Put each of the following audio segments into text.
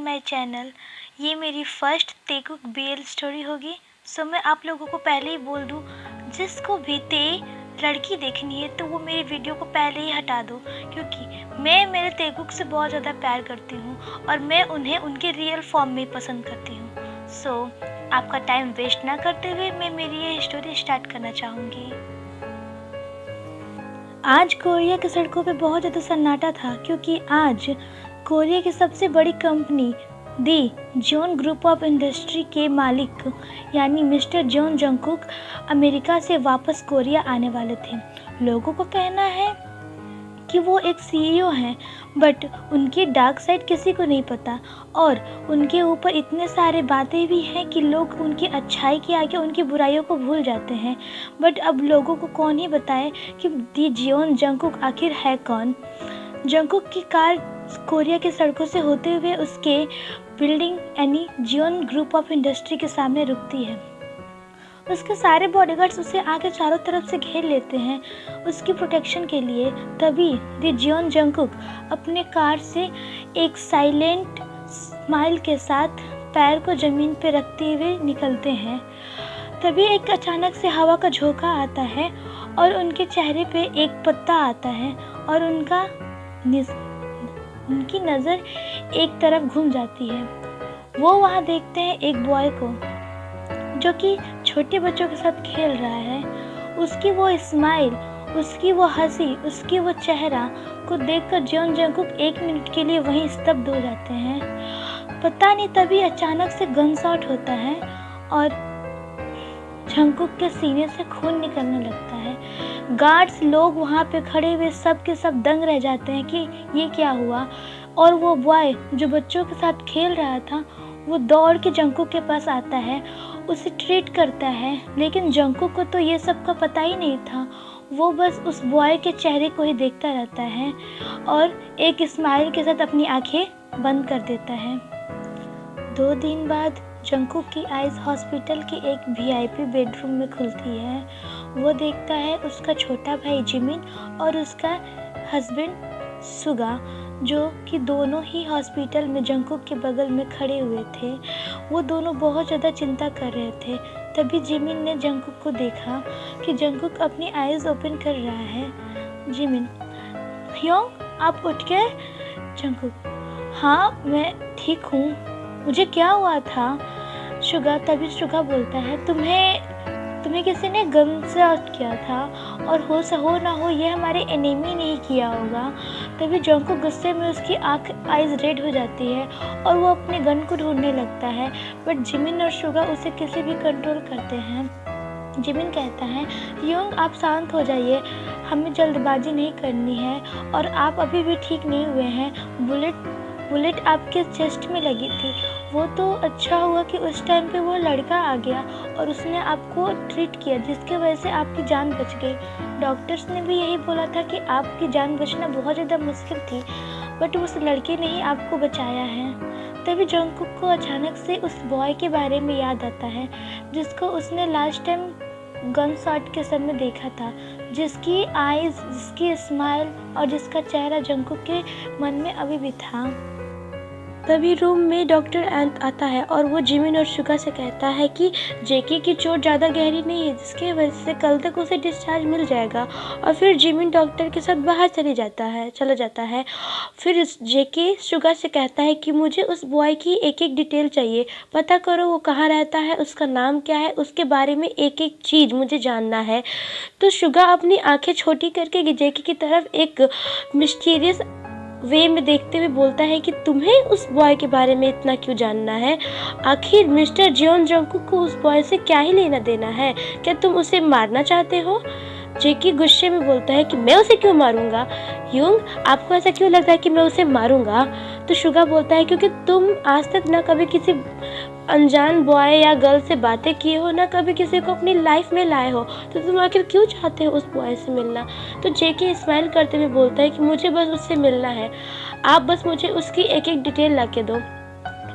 My channel. ये मेरी first Telugu BL story होगी। सो मैं आप लोगों को पहले ही बोल दूँ, जिसको भी लड़की देखनी है तो वो मेरी वीडियो को पहले ही हटा दो, क्योंकि मैं मेरे तेलुगु से बहुत ज़्यादा प्यार करती हूँ और मैं उन्हें उनके रियल फॉर्म में पसंद करती हूँ। सो आपका टाइम वेस्ट ना करते हुए मैं मेरी ये स्टोरी स्टार्ट करना चाहूँगी। आज कोरिया की सड़कों पे बहुत ज़्यादा सन्नाटा था, क्योंकि आज कोरिया की सबसे बड़ी company the zone group of industry के मालिक यानी मिस्टर जॉन जंगकुक अमेरिका से वापस कोरिया आने वाले थे। लोगों को कहना है कि वो एक सीईओ हैं, बट उनकी डार्क साइड किसी को नहीं पता और उनके ऊपर इतने सारे बातें भी हैं कि लोग उनकी अच्छाई के आगे उनकी बुराइयों को भूल जाते हैं। बट अब लोगों को कौन ही बताए कि दी जियोन जंगकुक आखिर है कौन। जंगकुक की कार कोरिया की सड़कों से होते हुए उसके बिल्डिंग यानी जियोन ग्रुप ऑफ इंडस्ट्री के सामने रुकती है। उसके सारे बॉडीगार्ड्स उसे आगे चारों तरफ से घेर लेते हैं उसकी प्रोटेक्शन के लिए। तभी दी जियोन जंगकुक अपने कार से एक साइलेंट स्माइल के साथ पैर को ज़मीन पर रखते हुए निकलते हैं। तभी एक अचानक से हवा का झोंका आता है और उनके चेहरे पे एक पत्ता आता है और उनकी नज़र एक तरफ घूम जाती है। वो वहाँ देखते हैं एक बॉय को जो कि छोटे बच्चों के साथ खेल रहा है। उसकी वो स्माइल, उसकी वो हंसी, उसकी वो चेहरा को देखकर जियोन जंगकुक 1 मिनट के लिए वहीं स्तब्ध हो जाते हैं। पता नहीं तभी अचानक से गन शॉट होता है और जंगकुक के सीने से खून निकलने लगता है। गार्ड्स लोग वहाँ पे खड़े हुए सब के सब दंग रह जाते हैं कि ये क्या हुआ। और वो बॉय जो बच्चों के साथ खेल रहा था वो दौड़ के जंगकुक के पास आता है, उसे ट्रीट करता है। लेकिन जंगकुक को तो ये सब का पता ही नहीं था। वो बस उस बॉय के चेहरे को ही देखता रहता है और एक स्माइल के साथ अपनी आंखें बंद कर देता है। 2 दिन बाद जंगकुक की आइज़ हॉस्पिटल के एक वीआईपी बेडरूम में खुलती है। वो देखता है उसका छोटा भाई जिमिन और उसका हस्बैंड सुगा, जो कि दोनों ही हॉस्पिटल में जंगकुक के बगल में खड़े हुए थे। वो दोनों बहुत ज़्यादा चिंता कर रहे थे। तभी जिमिन ने जंगकुक को देखा कि जंगकुक अपनी आइज़ ओपन कर रहा है। जिमिन, योंग आप उठ गए? जंगकुक, हाँ मैं ठीक हूँ, मुझे क्या हुआ था? तभी सुगा बोलता है, तुम्हें किसी ने गन से आउट किया था और हो ना हो ये हमारे एनिमी ने ही किया होगा। तभी जंगकुक गुस्से में उसकी आइज़ रेड हो जाती है और वो अपने गन को ढूंढने लगता है। बट जिमिन और सुगा उसे कैसे भी कंट्रोल करते हैं। जिमिन कहता है, योंग आप शांत हो जाइए, हमें जल्दबाजी नहीं करनी है और आप अभी भी ठीक नहीं हुए हैं। बुलेट आपके चेस्ट में लगी थी। वो तो अच्छा हुआ कि उस टाइम पे वो लड़का आ गया और उसने आपको ट्रीट किया, जिसकी वजह से आपकी जान बच गई। डॉक्टर्स ने भी यही बोला था कि आपकी जान बचना बहुत ज़्यादा मुश्किल थी, बट उस लड़के ने ही आपको बचाया है। तभी जंगकुक को अचानक से उस बॉय के बारे में याद आता है जिसको उसने लास्ट टाइम गन शॉट के समय देखा था, जिसकी आइज़, जिसकी स्माइल और जिसका चेहरा जंगकुक के मन में अभी भी था। तभी रूम में डॉक्टर एंथ आता है और वो जिमिन और सुगा से कहता है कि जेके की चोट ज़्यादा गहरी नहीं है, जिसके वजह से कल तक उसे डिस्चार्ज मिल जाएगा। और फिर जिमिन डॉक्टर के साथ बाहर चला जाता है। फिर जेके सुगा से कहता है कि मुझे उस बॉय की एक एक डिटेल चाहिए, पता करो वो कहाँ रहता है, उसका नाम क्या है, उसके बारे में एक एक चीज़ मुझे जानना है। तो सुगा अपनी आंखें छोटी करके जेके की तरफ एक मिस्टीरियस वे में देखते हुए बोलता है कि तुम्हें उस बॉय के बारे में इतना क्यों जानना है? आखिर मिस्टर जियोन जंगकुक को उस बॉय से क्या ही लेना देना है? क्या तुम उसे मारना चाहते हो? जेकी गुस्से में बोलता है कि मैं उसे क्यों मारूंगा? युंग, आपको ऐसा क्यों लगता है कि मैं उसे मारूंगा? तो सुगा बोलता है क्योंकि तुम आज तक ना कभी किसी अनजान बॉय या गर्ल से बातें किए हो, ना कभी किसी को अपनी लाइफ में लाए हो, तो तुम आखिर क्यों चाहते हो उस बॉय से मिलना? तो जेके स्माइल करते हुए बोलता है कि मुझे बस उससे मिलना है, आप बस मुझे उसकी एक एक डिटेल ला के दो।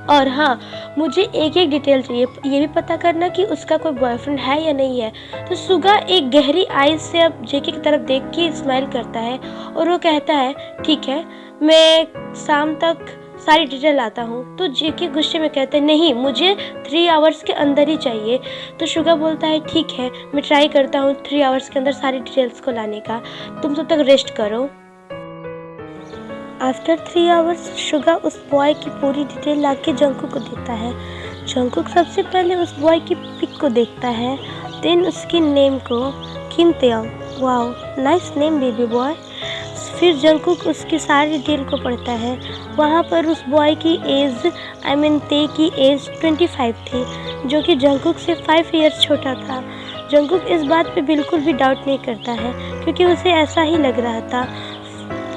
और हाँ, मुझे एक एक डिटेल चाहिए, ये भी पता करना कि उसका कोई बॉयफ्रेंड है या नहीं है। तो सुगा एक गहरी आइज से अब जेके की तरफ देख के स्माइल करता है और वो कहता है ठीक है, मैं शाम सारी डिटेल लाता हूँ। तो जेके गुस्से में कहते हैं नहीं, मुझे 3 आवर्स के अंदर ही चाहिए। तो शुगा बोलता है ठीक है, मैं ट्राई करता हूँ 3 आवर्स के अंदर सारी डिटेल्स को लाने का, तुम तब तक रेस्ट करो। आफ्टर 3 आवर्स शुगा उस बॉय की पूरी डिटेल ला के जंगकुक को देता है। जंगकुक सबसे पहले उस बॉय की पिक को देखता है, देन उसकी नेम को, Kim Taeyong. Wow, nice name baby boy. फिर जंगकुक उसकी सारी डिटेल को पढ़ता है। वहाँ पर उस बॉय की एज ते की एज 25 थी, जो कि जंगकुक से 5 ईयर्स छोटा था। जंगकुक इस बात पे बिल्कुल भी डाउट नहीं करता है, क्योंकि उसे ऐसा ही लग रहा था।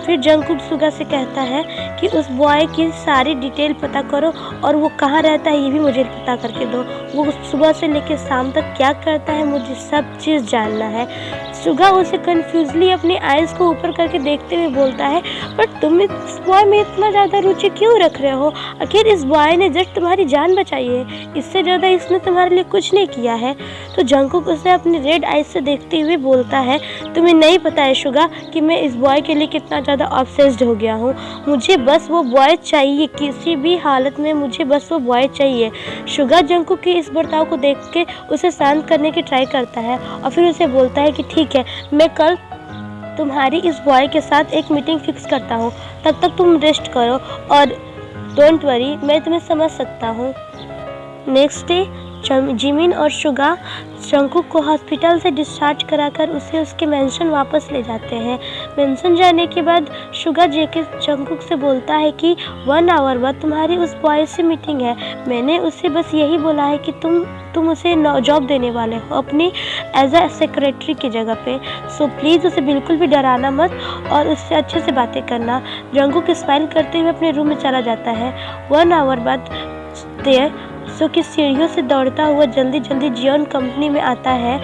फिर जंगकुक शुगा से कहता है कि उस बॉय की सारी डिटेल पता करो और वो कहाँ रहता है ये भी मुझे पता करके दो। वो सुबह से लेकर शाम तक क्या करता है, मुझे सब चीज़ जानना है। शुगा उसे कन्फ्यूजली अपनी आइज़ को ऊपर करके देखते हुए बोलता है, पर तुम इस बॉय में इतना ज़्यादा रुचि क्यों रख रहे हो? आखिर इस बॉय ने जस्ट तुम्हारी जान बचाई है, इससे ज़्यादा इसने तुम्हारे लिए कुछ नहीं किया है। तो जंगकुक उसे अपनी रेड आइज से देखते हुए बोलता है, तुम्हें नहीं पता है शुगा कि मैं इस बॉय के लिए कितना ज़्यादा ऑब्सेस्ड हो गया हूँ। मुझे बस वो बॉय चाहिए, किसी भी हालत में मुझे बस वो बॉय चाहिए। शुगा जंगकुक के इस बर्ताव को देख के उसे शांत करने की ट्राई करता है और फिर उसे बोलता है कि ठीक है, मैं कल तुम्हारी इस बॉय के साथ एक मीटिंग फिक्स करता हूँ, तब तक तुम रेस्ट करो और डोंट वरी, मैं तुम्हें समझ सकता हूँ। नेक्स्ट डे जिमिन और शुगा जंगकुक को हॉस्पिटल से डिस्चार्ज कराकर उसे उसके मेंशन वापस ले जाते हैं। मेंशन जाने के बाद शुगा जेके जंगकुक से बोलता है कि 1 आवर बाद तुम्हारी उस बॉय से मीटिंग है। मैंने उसे बस यही बोला है कि तुम उसे जॉब देने वाले हो अपनी एज अ सेक्रेटरी की जगह पे, सो प्लीज़ उसे बिल्कुल भी डराना मत और उससे अच्छे से बातें करना। जंगकुक स्माइल करते हुए अपने रूम में चला जाता है। 1 आवर बाद जो कि सीढ़ियों से दौड़ता हुआ जल्दी जियोन कंपनी में आता है।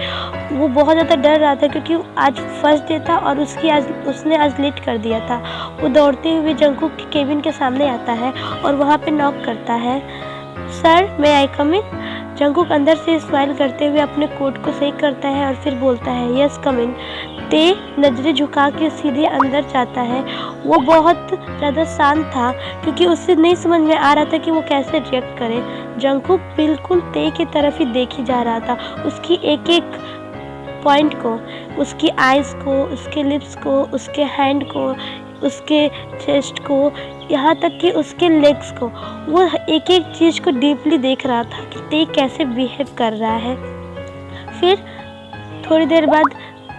वो बहुत ज़्यादा डर रहा था क्योंकि आज फर्स्ट डे था और उसने आज लेट कर दिया था। वो दौड़ते हुए जंगकुक के केबिन के सामने आता है और वहाँ पे नॉक करता है। सर, मे आई कम इन? जंगकुक अंदर से स्माइल करते हुए अपने कोट को सही करता है और फिर बोलता है यस कम इन। ते नजरें झुका के सीधे अंदर जाता है। वो बहुत ज़्यादा शांत था क्योंकि उसे नहीं समझ में आ रहा था कि वो कैसे रिएक्ट करे। जंगकुक बिल्कुल ते की तरफ ही देखी जा रहा था, उसकी एक एक पॉइंट को, उसकी आइज़ को, उसके लिप्स को, उसके हैंड को, उसके चेस्ट को, यहाँ तक कि उसके लेग्स को। वो एक एक चीज़ को डीपली देख रहा था कि ते कैसे बिहेव कर रहा है। फिर थोड़ी देर बाद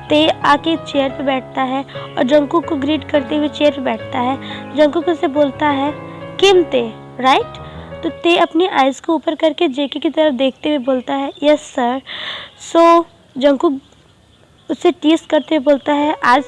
ते आके चेयर पे बैठता है और जंगकुक को ग्रीट करते हुए चेयर पे बैठता है। जंगकुक उसे बोलता है किम ते, राइट? तो ते अपनी आइज़ को ऊपर करके जेके की तरफ देखते हुए बोलता है यस सर। सो जंगकुक उससे टीज करते हुए बोलता है आज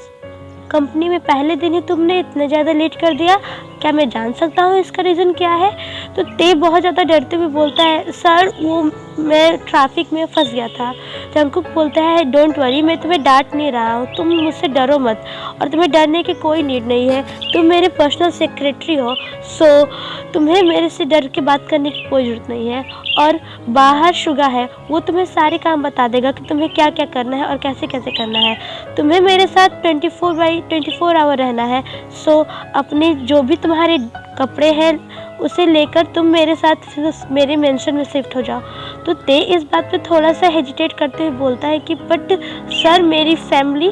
कंपनी में पहले दिन ही तुमने इतना ज़्यादा लेट कर दिया, क्या मैं जान सकता हूँ इसका रीज़न क्या है? तो ते बहुत ज़्यादा डरते हुए बोलता है सर, वो मैं ट्रैफिक में फंस गया था। जंगकुक बोलता है डोंट वरी, मैं तुम्हें डांट नहीं रहा हूँ, तुम मुझसे डरो मत और तुम्हें डरने की कोई नीड नहीं है, तुम मेरे पर्सनल सेक्रेटरी हो, सो तुम्हें मेरे से डर के बात करने की कोई ज़रूरत नहीं है। और बाहर शुगा है, वो तुम्हें सारे काम बता देगा कि तुम्हें क्या क्या करना है और कैसे कैसे करना है। तुम्हें मेरे साथ 24/24 आवर रहना है, सो अपने जो भी तुम्हारे कपड़े हैं उसे लेकर तुम मेरे साथ मेरे मेंशन में शिफ्ट हो जाओ। तो ते इस बात पे थोड़ा सा हेजिटेट करते हुए बोलता है कि बट सर मेरी फैमिली।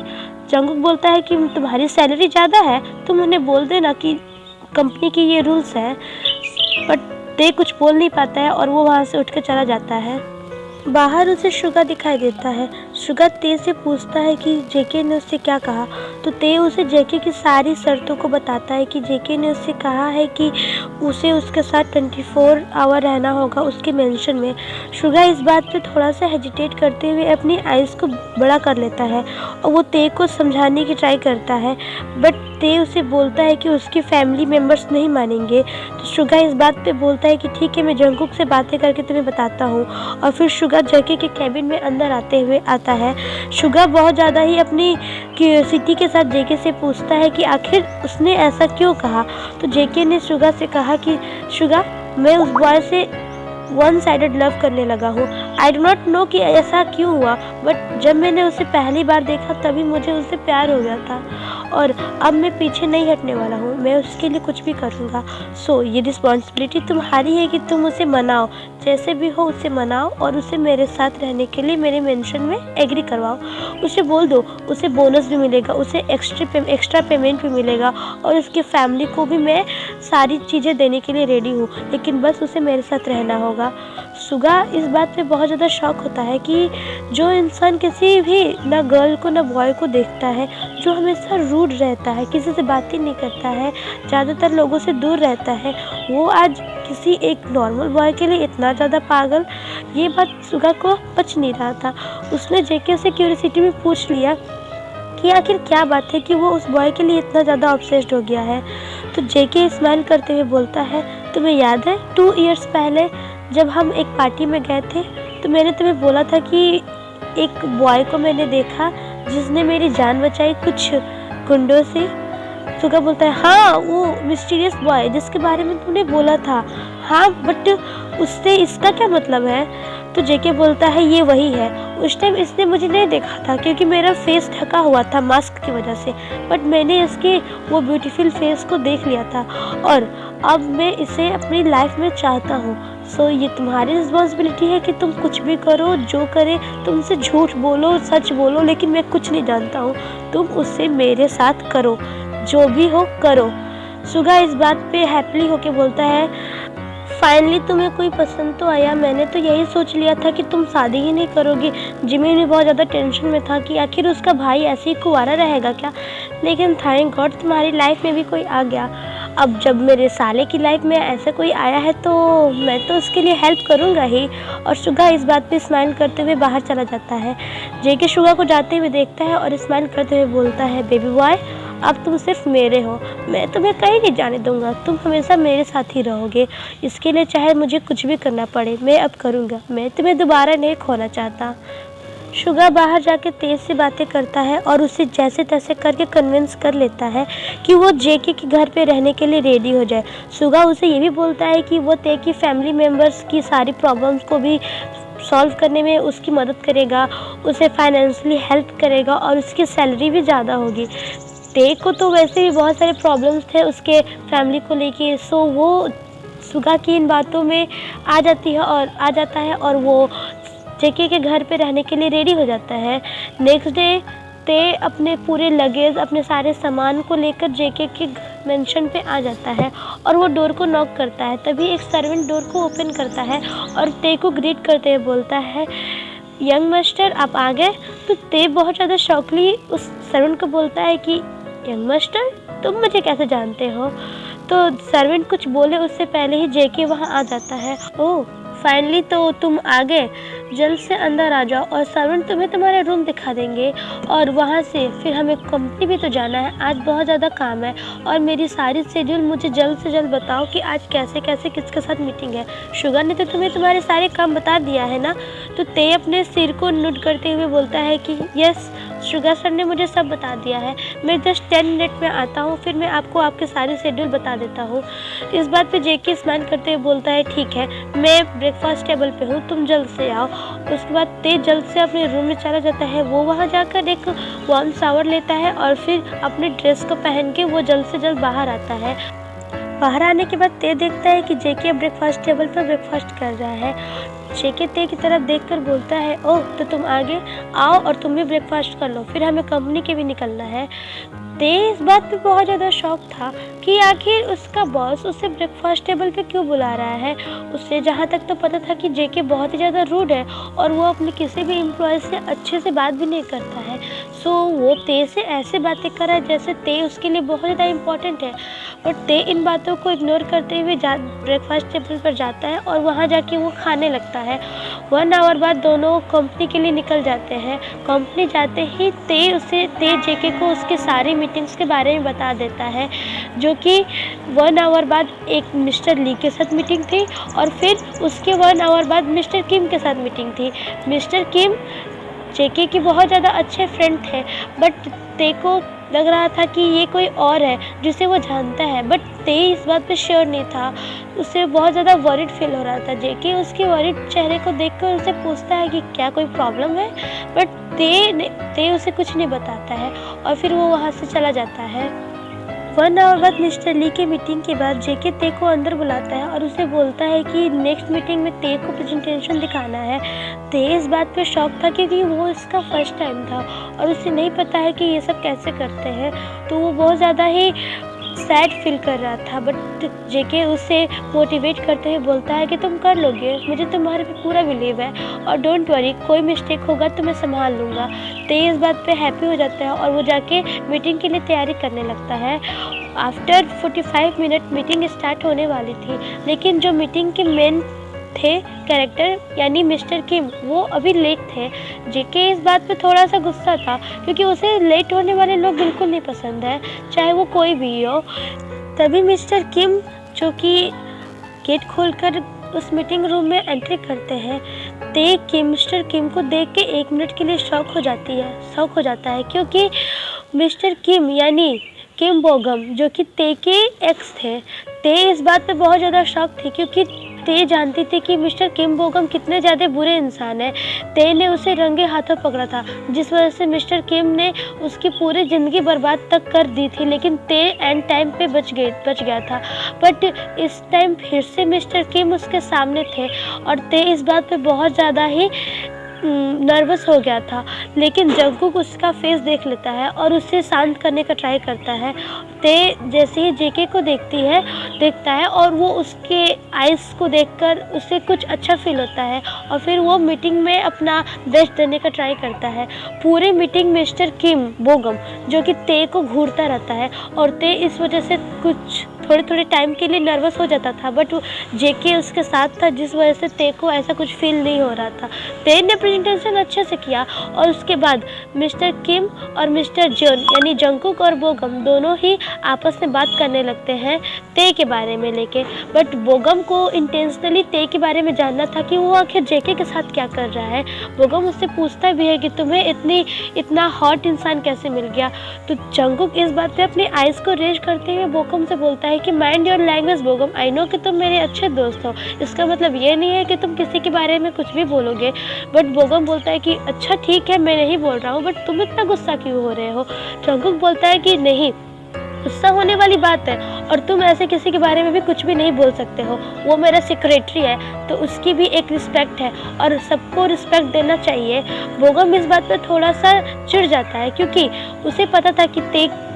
जंगकुक बोलता है कि तुम्हारी सैलरी ज़्यादा है, तुम उन्हें बोल देना कि कंपनी की ये रूल्स हैं। बट ते कुछ बोल नहीं पाता है और वो वहाँ से उठ कर चला जाता है। बाहर उसे शुगा दिखाई देता है। शुगा ते से पूछता है कि जेके ने उससे क्या कहा। तो ते उसे जेके की सारी शर्तों को बताता है कि जेके ने उससे कहा है कि उसे उसके साथ 24 आवर रहना होगा उसके मेंशन में। शुगा इस बात पे थोड़ा सा हेजिटेट करते हुए अपनी आइज़ को बड़ा कर लेता है और वो ते को समझाने की ट्राई करता है, बट ते उसे बोलता है कि उसकी फैमिली मेम्बर्स नहीं मानेंगे। तो शुगा इस बात पे बोलता है कि ठीक है, मैं जंगकुक से बातें करके तुम्हें बताता हूँ। और फिर शुगा जेके के कैबिन में अंदर आता है। शुगा बहुत ज़्यादा ही अपनी क्यूरियोसिटी के साथ जेके से पूछता है कि आखिर उसने ऐसा क्यों कहा। तो जेके ने शुगा से कहा कि शुगा, मैं उस बॉय से वन साइडेड लव करने लगा हूँ। आई डो नॉट नो कि ऐसा क्यों हुआ, बट जब मैंने उसे पहली बार देखा तभी मुझे उससे प्यार हो गया था और अब मैं पीछे नहीं हटने वाला हूँ, मैं उसके लिए कुछ भी करूँगा। सो ये रिस्पॉन्सिबिलिटी तुम्हारी है कि तुम उसे मनाओ, जैसे भी हो उसे मनाओ और उसे मेरे साथ रहने के लिए मेरे मेंशन में एग्री करवाओ। उसे बोल दो, उसे बोनस भी मिलेगा, उसे एक्स्ट्रा पेमेंट भी मिलेगा और उसकी फैमिली को भी मैं सारी चीज़ें देने के लिए रेडी हूँ, लेकिन बस उसे मेरे साथ रहना होगा। सुगा इस बात पे बहुत ज़्यादा शॉक होता है कि जो इंसान किसी भी ना गर्ल को ना बॉय को देखता है, जो हमेशा रूड रहता है, किसी से बात ही नहीं करता है, ज़्यादातर लोगों से दूर रहता है, वो आज किसी एक नॉर्मल बॉय के लिए इतना ज़्यादा पागल। ये बात सुगा को पच नहीं रहा था। उसने जेके से क्यूरियोसिटी में पूछ लिया कि आखिर क्या बात है कि वो उस बॉय के लिए इतना ज़्यादा ऑब्सेस्ड हो गया है। तो जेके स्माइल करते हुए बोलता है, तुम्हें याद है 2 इयर्स पहले जब हम एक पार्टी में गए थे तो मैंने तुम्हें बोला था कि एक बॉय को मैंने देखा जिसने मेरी जान बचाई कुछ गुंडों से। सुगा बोलता है, हाँ वो मिस्टीरियस बॉय जिसके बारे में तूने बोला था। हाँ बट उससे इसका क्या मतलब है? तो जेके बोलता है, ये वही है। उस टाइम इसने मुझे नहीं देखा था क्योंकि मेरा फेस ढका हुआ था मास्क की वजह से, बट मैंने इसके वो ब्यूटीफुल फेस को देख लिया था और अब मैं इसे अपनी लाइफ में चाहता हूँ। सो ये तुम्हारी रिस्पॉन्सिबिलिटी है कि तुम कुछ भी करो, जो करे, तुमसे झूठ बोलो सच बोलो, लेकिन मैं कुछ नहीं जानता हूँ, तुम उससे मेरे साथ करो, जो भी हो करो। सुगा इस बात पे हैप्पीली होके बोलता है, फाइनली तुम्हें कोई पसंद तो आया। मैंने तो यही सोच लिया था कि तुम शादी ही नहीं करोगी। जिमी भी बहुत ज़्यादा टेंशन में था कि आखिर उसका भाई ऐसे ही कुंवारा रहेगा क्या, लेकिन थैंक गॉड तुम्हारी लाइफ में भी कोई आ गया। अब जब मेरे साले की लाइफ में ऐसा कोई आया है तो मैं तो उसके लिए हेल्प करूँगा ही। और सुगा इस बात पे स्माइल करते हुए बाहर चला जाता है। जेके सुगा को जाते हुए देखता है और स्माइल करते हुए बोलता है, बेबी बॉय अब तुम सिर्फ मेरे हो, मैं तुम्हें कहीं नहीं जाने दूंगा, तुम हमेशा मेरे साथ ही रहोगे। इसके लिए चाहे मुझे कुछ भी करना पड़े मैं अब करूँगा, मैं तुम्हें दोबारा नहीं खोना चाहता। सुगा बाहर जाके तेज से बातें करता है और उसे जैसे तैसे करके कन्विंस कर लेता है कि वो जेके के घर पे रहने के लिए रेडी हो जाए। सुगा उसे ये भी बोलता है कि वो ते की फैमिली मेम्बर्स की सारी प्रॉब्लम्स को भी सॉल्व करने में उसकी मदद करेगा, उसे फाइनेंशियली हेल्प करेगा और उसकी सैलरी भी ज़्यादा होगी। ते को तो वैसे भी बहुत सारे प्रॉब्लम्स थे उसके फैमिली को लेके, सो वो सुगा की इन बातों में आ जाता है और वो जेके के घर पे रहने के लिए रेडी हो जाता है। नेक्स्ट डे ते अपने पूरे लगेज, अपने सारे सामान को लेकर जेके के मेंशन पे आ जाता है और वो डोर को नॉक करता है। तभी एक सर्वेंट डोर को ओपन करता है और ते को ग्रीट करते हुए बोलता है, यंग मास्टर आप आ गए। तो ते बहुत ज़्यादा शॉकली उस सर्वेंट को बोलता है कि यंग मास्टर तुम मुझे कैसे जानते हो? तो सर्वेंट कुछ बोले उससे पहले ही जेके वहाँ आ जाता है। ओह फाइनली तो तुम आ गए, जल्द से अंदर आ जाओ और सर्वेंट तुम्हें तुम्हारा रूम दिखा देंगे और वहाँ से फिर हमें कंपनी भी तो जाना है, आज बहुत ज़्यादा काम है और मेरी सारी शेड्यूल मुझे जल्द से जल्द बताओ कि आज कैसे कैसे किसके साथ मीटिंग है। शुगर ने तो तुम्हें तुम्हारे सारे काम बता दिया है ना? तो ते अपने सिर को नोट करते हुए बोलता है कि यस शुगर सर ने मुझे सब बता दिया है, मैं जस्ट 10 मिनट में आता हूँ, फिर मैं आपको आपके सारे शेड्यूल बता देता हूँ। इस बात पे जेके स्माइल करते हुए बोलता है, ठीक है मैं ब्रेकफास्ट टेबल पे हूँ, तुम जल्द से आओ। उसके बाद ते जल्द से अपने रूम में चला जाता है। वो वहाँ जाकर एक वार्म शावर लेता है और फिर अपने ड्रेस को पहन के वो जल्द से जल्द बाहर आता है। बाहर आने के बाद ते देखता है कि जेके ब्रेकफास्ट टेबल पर ब्रेकफास्ट कर रहा है। जेके ते की तरफ देखकर बोलता है, ओह तो तुम आगे आओ और तुम भी ब्रेकफास्ट कर लो, फिर हमें कंपनी के भी निकलना है। ते इस बात पे बहुत ज़्यादा शौक था कि आखिर उसका बॉस उसे ब्रेकफास्ट टेबल पे क्यों बुला रहा है। उसे जहाँ तक तो पता था कि जेके बहुत ही ज़्यादा रूड है और वो अपने किसी भी एम्प्लॉय से अच्छे से बात भी नहीं करता है। सो वो ते से ऐसे बातें कर रहा है जैसे ते उसके लिए बहुत ज़्यादा इम्पोर्टेंट है। बट ते इन बातों को इग्नोर करते हुए ब्रेकफास्ट टेबल पर जाता है और वहाँ जाके वो खाने लगता है। 1 आवर बाद दोनों कंपनी के लिए निकल जाते हैं। कंपनी जाते ही ते जेके को उसके सारी मीटिंग्स के बारे में बता देता है, जो कि 1 आवर बाद एक मिस्टर ली के साथ मीटिंग थी और फिर उसके 1 आवर बाद मिस्टर किम के साथ मीटिंग थी। मिस्टर किम जेके की बहुत ज़्यादा अच्छे फ्रेंड थे, बट ते को लग रहा था कि ये कोई और है जिसे वो जानता है, बट ते इस बात पे श्योर नहीं था। उसे बहुत ज़्यादा वरिड फील हो रहा था। जेके उसके वरिड चेहरे को देखकर उसे पूछता है कि क्या कोई प्रॉब्लम है, बट ते उसे कुछ नहीं बताता है और फिर वो वहाँ से चला जाता है। 1 आवर बाद मिस्टर ली की मीटिंग के बाद जेके ते को अंदर बुलाता है और उसे बोलता है कि नेक्स्ट मीटिंग में ते को प्रेजेंटेशन दिखाना है। ते इस बात पे शॉक था क्योंकि वो इसका फर्स्ट टाइम था और उसे नहीं पता है कि ये सब कैसे करते हैं, तो वो बहुत ज़्यादा ही सैड फील कर रहा था। बट जेके उसे मोटिवेट करते हुए बोलता है कि तुम कर लोगे, मुझे तुम्हारे पे पूरा बिलीव है और डोंट वरी, कोई मिस्टेक होगा तो मैं संभाल लूँगा। ते इस बात पे हैप्पी हो जाता है और वो जाके मीटिंग के लिए तैयारी करने लगता है। आफ्टर 45 मिनट मीटिंग स्टार्ट होने वाली थी, लेकिन जो मीटिंग के मेन थे कैरेक्टर यानी मिस्टर किम, वो अभी लेट थे। जेके इस बात पे थोड़ा सा गुस्सा था क्योंकि उसे लेट होने वाले लोग बिल्कुल नहीं पसंद है, चाहे वो कोई भी हो। तभी मिस्टर किम जो कि गेट खोलकर उस मीटिंग रूम में एंट्री करते हैं, ते मिस्टर किम को देख के 1 मिनट के लिए शॉक हो जाता है क्योंकि मिस्टर किम यानी किम बोगम जो कि ते के एक्स थे। ते इस बात पे बहुत ज़्यादा शॉक थी क्योंकि ते जानती थी कि मिस्टर किम बोगम कितने ज़्यादा बुरे इंसान हैं। ते ने उसे रंगे हाथों पकड़ा था, जिस वजह से मिस्टर किम ने उसकी पूरी ज़िंदगी बर्बाद तक कर दी थी, लेकिन ते एंड टाइम पे बच गया था। बट इस टाइम फिर से मिस्टर किम उसके सामने थे और ते इस बात पे बहुत ज़्यादा ही नर्वस हो गया था, लेकिन जंगकुक उसका फेस देख लेता है और उसे शांत करने का ट्राई करता है। ते जैसे ही जेके को देखता है और वो उसके आइज़ को देखकर उसे कुछ अच्छा फील होता है और फिर वो मीटिंग में अपना बेस्ट देने का ट्राई करता है। पूरे मीटिंग मिस्टर किम बोगम जो कि ते को घूरता रहता है और ते इस वजह से कुछ थोड़े टाइम के लिए नर्वस हो जाता था, बट जेके उसके साथ था जिस वजह से ते को ऐसा कुछ फील नहीं हो रहा था। ते ने प्रेजेंटेशन अच्छे से किया और उसके बाद मिस्टर किम और मिस्टर जोन यानी जंगकुक और बोगम दोनों ही आपस में बात करने लगते हैं ते के बारे में लेके। बट बोगम को इंटेंशनली ते के बारे में जानना था कि वो आखिर जेके के साथ क्या कर रहा है। बोगम उससे पूछता भी है कि तुम्हें इतना हॉट इंसान कैसे मिल गया। तो जंगकुक इस बात पे अपनी आइज़ को रेज करते हुए बोगम से बोलता है कि mind your language Bogum, I know कि तुम मेरे अच्छे दोस्त हो, इसका मतलब ये नहीं है कि तुम किसी के बारे में कुछ भी बोलोगे। बट बोगम बोलता है कि अच्छा ठीक है, मैं नहीं बोल रहा हूँ, बट तुम इतना गुस्सा क्यों हो रहे हो। जंगकुक बोलता है कि नहीं, गुस्सा होने वाली बात है और तुम ऐसे किसी के बारे में भी कुछ भी नहीं बोल सकते हो, वो मेरा सेक्रेटरी है तो उसकी भी एक रिस्पेक्ट है और सबको रिस्पेक्ट देना चाहिए। बोगम इस बात पर थोड़ा सा चिढ़ जाता है क्योंकि उसे पता था कि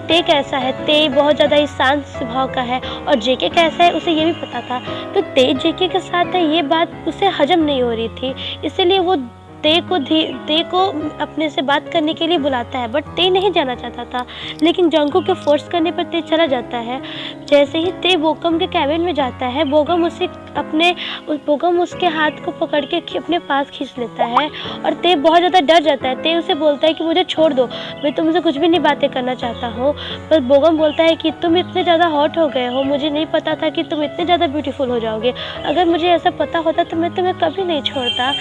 ते कैसा है, ते बहुत ज़्यादा ही शांत स्वभाव का है और जेके कैसा है उसे ये भी पता था। तो ते जेके के साथ है ये बात उसे हजम नहीं हो रही थी, इसलिए वो ते को अपने से बात करने के लिए बुलाता है, बट ते नहीं जाना चाहता था, लेकिन जंगकुक के फोर्स करने पर ते चला जाता है। जैसे ही ते बोगम के कैबिन में जाता है, बोगम उसके हाथ को पकड़ के अपने पास खींच लेता है और ते बहुत ज़्यादा डर जाता है। ते उसे बोलता है कि मुझे छोड़ दो, मैं तुमसे कुछ भी नहीं बातें करना चाहता हूँ। पर बोगम बोलता है कि तुम इतने ज़्यादा हॉट हो गए हो, मुझे नहीं पता था कि तुम इतने ज़्यादा ब्यूटीफुल हो जाओगे, अगर मुझे ऐसा पता होता तो मैं तुम्हें कभी नहीं छोड़ता।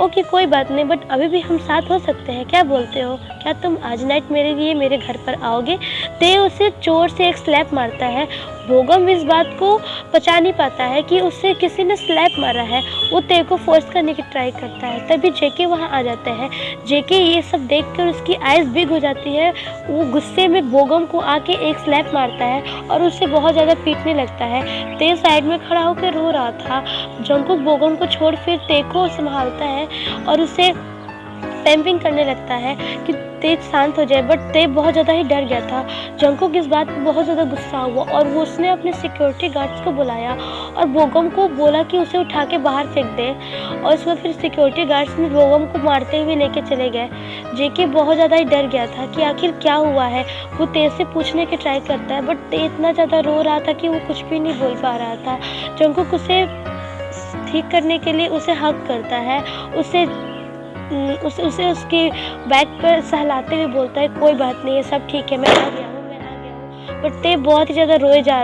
ओके कोई बात नहीं, बट अभी भी हम साथ हो सकते हैं, क्या बोलते हो, क्या तुम आज नाइट मेरे लिए मेरे घर पर आओगे। ते उसे जोर से एक स्लैप मारता है। बोगम इस बात को पचा नहीं पाता है कि उससे किसी ने स्लैप मारा है, वो ते को फोर्स करने की ट्राई करता है। तभी जेके वहाँ आ जाते हैं। जेके ये सब देखकर उसकी आइज़ बिग हो जाती है, वो गुस्से में बोगम को आके एक स्लैप मारता है और उससे बहुत ज़्यादा पीटने लगता है। ते साइड में खड़ा होकर रो रहा था। जंगकुक बोगम को छोड़ फिर ते को संभालता है और उसे पैम्पिंग करने लगता है कि ते शांत हो जाए, बट ते बहुत ज़्यादा ही डर गया था। जंगकुक इस बात पर बहुत ज़्यादा गुस्सा हुआ और वो उसने अपने सिक्योरिटी गार्ड्स को बुलाया और बोगम को बोला कि उसे उठा के बाहर फेंक दे और उसके बाद फिर सिक्योरिटी गार्ड्स ने बोगम को मारते हुए लेके चले गए। जेके बहुत ज़्यादा ही डर गया था कि आखिर क्या हुआ है। वो ते से पूछने की ट्राई करता है, बट ते इतना ज़्यादा रो रहा था कि वो कुछ भी नहीं बोल पा रहा था। जंगकुक उसे ठीक करने के लिए उसे हग करता है, उसे उसके बैक पर सहलाते हुए बोलता है कोई बात नहीं है, सब ठीक है, मैं आ गया हूँ। बट ते बहुत ही ज़्यादा रोए जा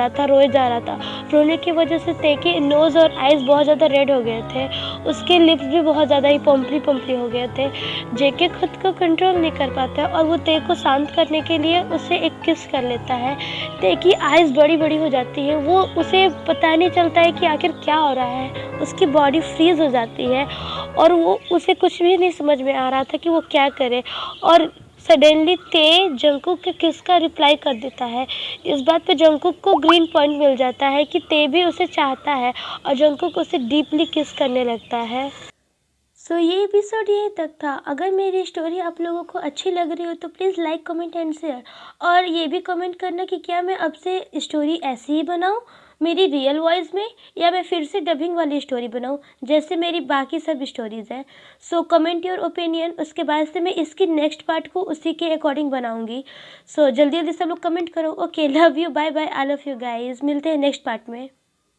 रहा था। रोने की वजह से ते के नोज़ और आइज़ बहुत ज़्यादा रेड हो गए थे। उसके लिप्स भी बहुत ज़्यादा ही पम्पली हो गए थे। जेके खुद को कंट्रोल नहीं कर पाता है और वो ते को शांत करने के लिए उसे एक किस कर लेता है। ते की आइज़ बड़ी-बड़ी हो जाती है। वो उसे पता नहीं चलता है कि आखिर क्या हो रहा है। उसकी बॉडी फ्रीज़ हो जाती है और वो उसे कुछ भी नहीं समझ में आ रहा था कि वो क्या करे। और सडनली ते जंगकुक के किस का रिप्लाई कर देता है। इस बात पे जंगकुक को ग्रीन पॉइंट मिल जाता है कि ते भी उसे चाहता है और जंगकुक उसे डीपली किस करने लगता है। सो ये एपिसोड यहीं तक था। अगर मेरी स्टोरी आप लोगों को अच्छी लग रही हो तो please like comment and share, और ये भी कमेंट करना कि क्या मैं अब से स्टोरी ऐसी ही बनाऊं मेरी रियल वॉइस में, या मैं फिर से डबिंग वाली स्टोरी बनाऊं जैसे मेरी बाकी सब स्टोरीज़ हैं। सो कमेंट योर ओपिनियन, उसके बाद से मैं इसकी नेक्स्ट पार्ट को उसी के अकॉर्डिंग बनाऊंगी। सो जल्दी जल्दी सब लोग कमेंट करो। Okay, love you, bye bye, I love you guys. मिलते हैं नेक्स्ट पार्ट में।